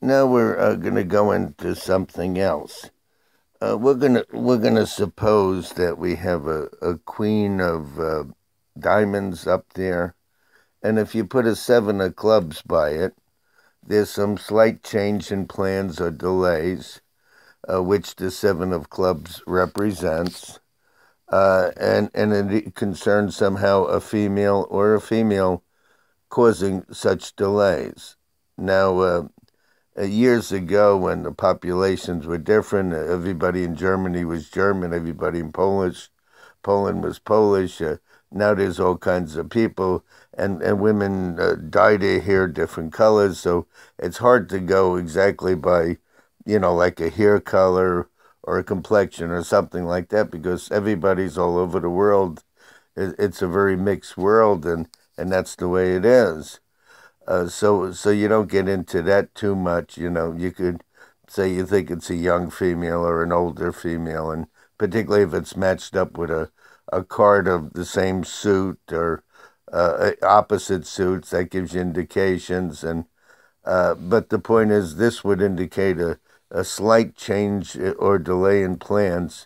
Now we're going to go into something else. We're gonna suppose that we have a queen of diamonds up there, and if you put a seven of clubs by it, there's some slight change in plans or delays, which the seven of clubs represents, and it concerns somehow a female or a female causing such delays. Now, years ago, when the populations were different, everybody in Germany was German, everybody in Poland was Polish. Now there's all kinds of people, and women dye their hair different colors, so it's hard to go exactly by, like a hair color or a complexion or something like that, because everybody's all over the world. It's a very mixed world, and that's the way it is. So you don't get into that too much. You could say you think it's a young female or an older female, and particularly if it's matched up with a card of the same suit or opposite suits, that gives you indications. And but the point is, this would indicate a slight change or delay in plans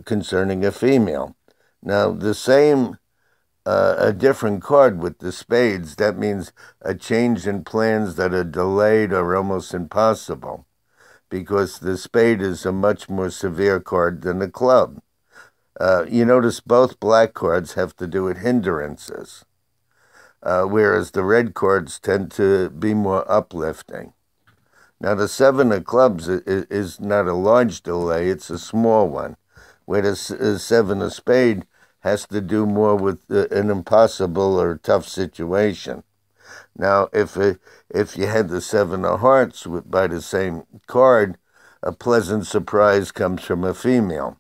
concerning a female. Now, a different card with the spades, that means a change in plans that are delayed or almost impossible, because the spade is a much more severe card than the club. You notice both black cards have to do with hindrances, whereas the red cards tend to be more uplifting. Now, the seven of clubs is not a large delay, it's a small one, where the seven of spade has to do more with an impossible or tough situation. Now, if you had the seven of hearts by the same card, a pleasant surprise comes from a female.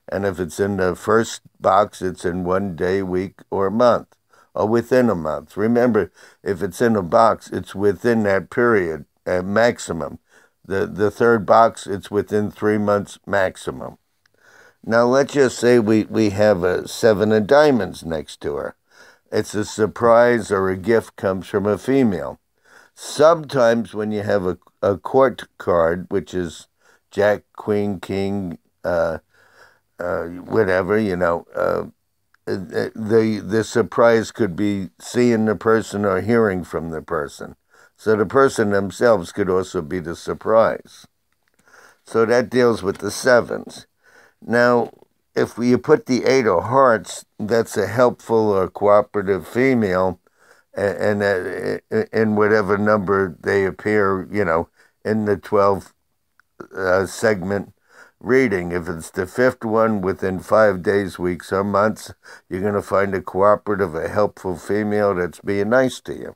And if it's in the first box, it's in one day, week, or month, or within a month. Remember, if it's in a box, it's within that period at maximum. The third box, it's within 3 months maximum. Now, let's just say we have a seven of diamonds next to her. It's a surprise or a gift comes from a female. Sometimes when you have a court card, which is Jack, Queen, King, whatever, the surprise could be seeing the person or hearing from the person. So the person themselves could also be the surprise. So that deals with the sevens. Now, if you put the eight of hearts, that's a helpful or cooperative female, and in whatever number they appear, in the 12 segment reading. If it's the fifth one within 5 days, weeks, or months, you're going to find a cooperative, a helpful female that's being nice to you.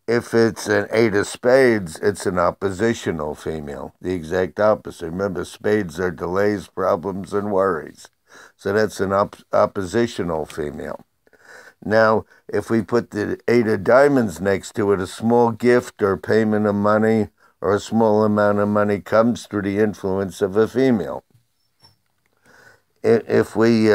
If it's an eight of spades, it's an oppositional female, the exact opposite. Remember, spades are delays, problems, and worries. So that's an oppositional female. Now, if we put the eight of diamonds next to it, a small gift or payment of money or a small amount of money comes through the influence of a female. If we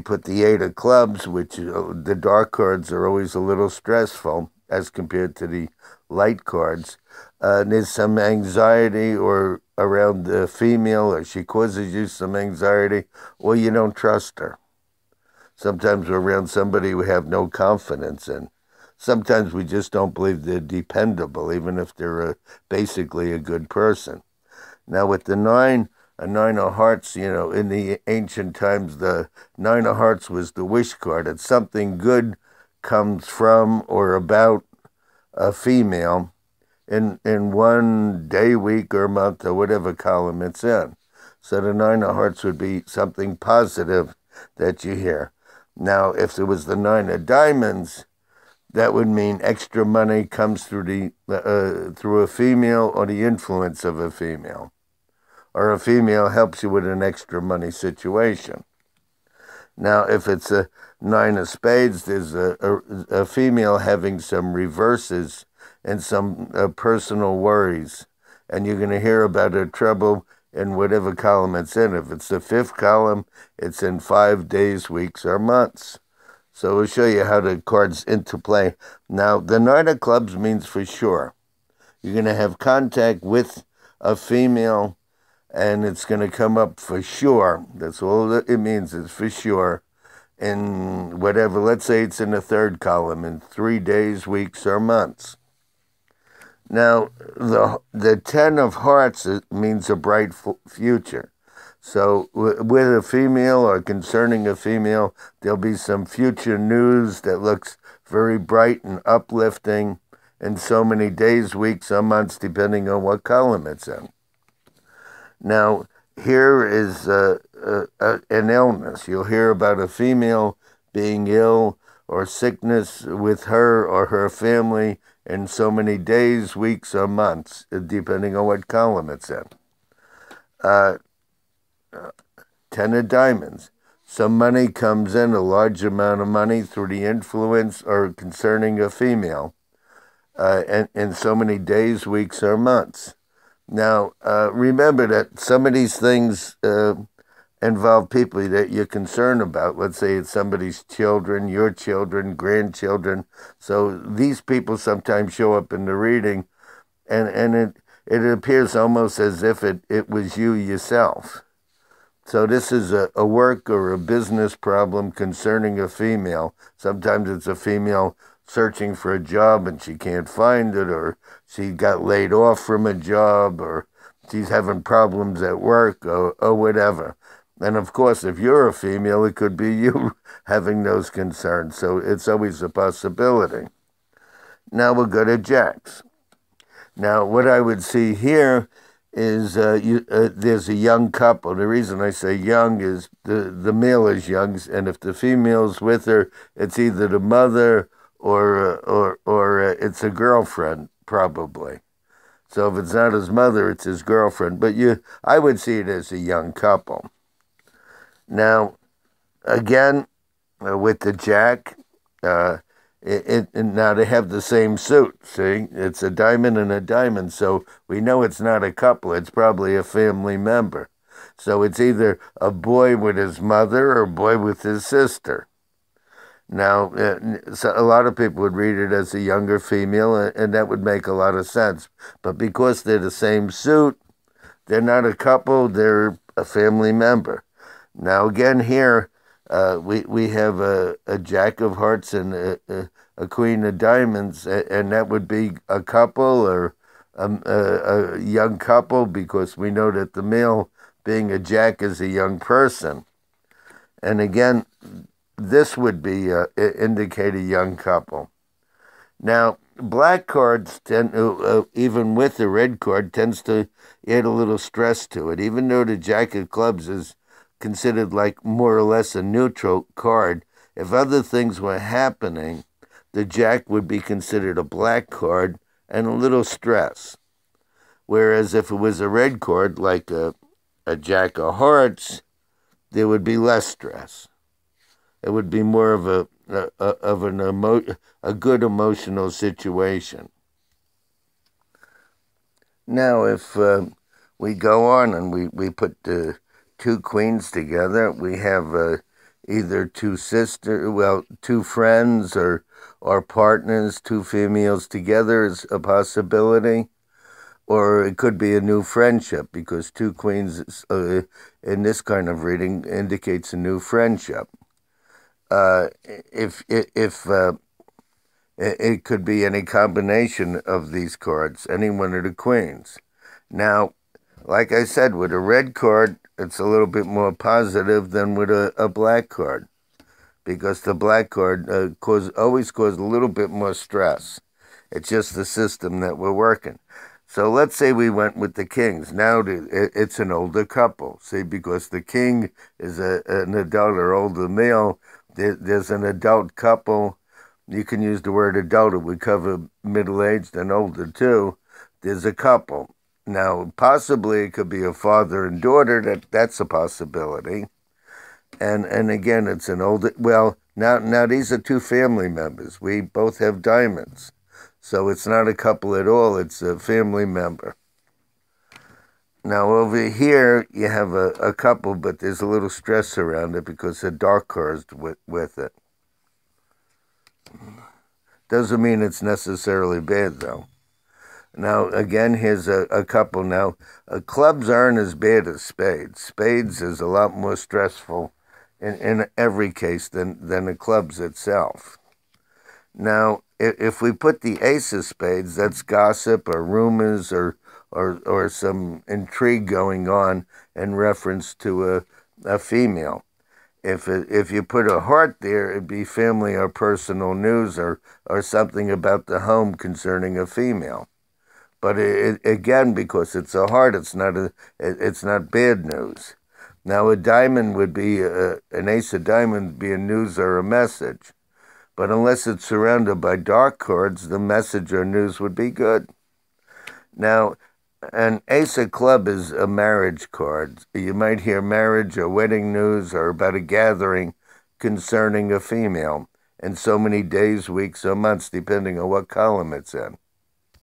put the eight of clubs, which the dark cards are always a little stressful as compared to the light cards, there's some anxiety or around the female, or she causes you some anxiety, or you don't trust her. Sometimes we're around somebody we have no confidence in. Sometimes we just don't believe they're dependable, even if they're basically a good person. Now, with a nine of hearts, in the ancient times, the nine of hearts was the wish card. It's something good comes from or about a female in one day, week, or month, or whatever column it's in. So the nine of hearts would be something positive that you hear. Now, if it was the nine of diamonds, that would mean extra money comes through through a female or the influence of a female, or a female helps you with an extra money situation. Now, if it's a nine of spades, there's a female having some reverses and some personal worries, and you're going to hear about her trouble in whatever column it's in. If it's the fifth column, it's in 5 days, weeks, or months. So we'll show you how the cards interplay. Now, the Knight of Clubs means for sure. You're going to have contact with a female, and it's going to come up for sure. That's all it means, is for sure. In whatever, let's say it's in the third column, in 3 days, weeks, or months. Now, the Ten of Hearts means a bright future. So with a female or concerning a female, there'll be some future news that looks very bright and uplifting in so many days, weeks, or months, depending on what column it's in. Now, here is an illness. You'll hear about a female being ill or sickness with her or her family in so many days, weeks, or months, depending on what column it's in. Ten of Diamonds. Some money comes in, a large amount of money, through the influence or concerning a female, and in so many days, weeks, or months. Now, remember that some of these things involve people that you're concerned about. Let's say it's somebody's children, your children, grandchildren. So these people sometimes show up in the reading, and it appears almost as if it was you yourself. So this is a work or a business problem concerning a female. Sometimes it's a female searching for a job and she can't find it, or she got laid off from a job, or she's having problems at work, or whatever. And of course, if you're a female, it could be you having those concerns. So it's always a possibility. Now we'll go to Jacks. Now, what I would see here is there's a young couple. The reason I say young is the male is young, and if the female's with her, it's either the mother or it's a girlfriend, probably. So if it's not his mother, it's his girlfriend. But I would see it as a young couple. Now, again, with the Jack, now they have the same suit. See, it's a diamond and a diamond, so we know it's not a couple. It's probably a family member. So it's either a boy with his mother or a boy with his sister. Now, so a lot of people would read it as a younger female, and that would make a lot of sense. But because they're the same suit, they're not a couple, they're a family member. Now, again, here, we have a Jack of Hearts and a Queen of Diamonds, and that would be a couple or a young couple, because we know that the male, being a Jack, is a young person. And again, this would be indicate a young couple. Now, black cards tend to, even with the red card, tends to add a little stress to it. Even though the Jack of Clubs is considered like more or less a neutral card, if other things were happening, the Jack would be considered a black card and a little stress. Whereas if it was a red card, like a Jack of Hearts, there would be less stress. It would be more of a good emotional situation. Now, if we go on and we put the two queens together, we have either two friends or partners, two females together is a possibility. Or it could be a new friendship, because two queens in this kind of reading indicates a new friendship. It could be any combination of these cards, any one of the queens. Now, like I said, with a red card, it's a little bit more positive than with a black card, because the black card always causes a little bit more stress. It's just the system that we're working. So let's say we went with the kings. Now it's an older couple, see, because the king is an adult or older male. There's an adult couple. You can use the word adult. It would cover middle-aged and older, too. There's a couple. Now, possibly it could be a father and daughter. That's a possibility. And again, it's an older... Well, now these are two family members. We both have diamonds. So it's not a couple at all. It's a family member. Now, over here, you have a couple, but there's a little stress around it because the dark card's with it. Doesn't mean it's necessarily bad, though. Now, again, here's a couple. Now, clubs aren't as bad as spades. Spades is a lot more stressful in every case than the clubs itself. Now, if we put the ace of spades, that's gossip or rumors or some intrigue going on in reference to a female. If you put a heart there, it'd be family or personal news or something about the home concerning a female. But again, because it's a heart, it's not bad news. Now, a diamond would be an ace of diamonds would be a news or a message. But unless it's surrounded by dark cards, the message or news would be good. Now, an ace of club is a marriage card. You might hear marriage or wedding news or about a gathering concerning a female in so many days, weeks, or months, depending on what column it's in.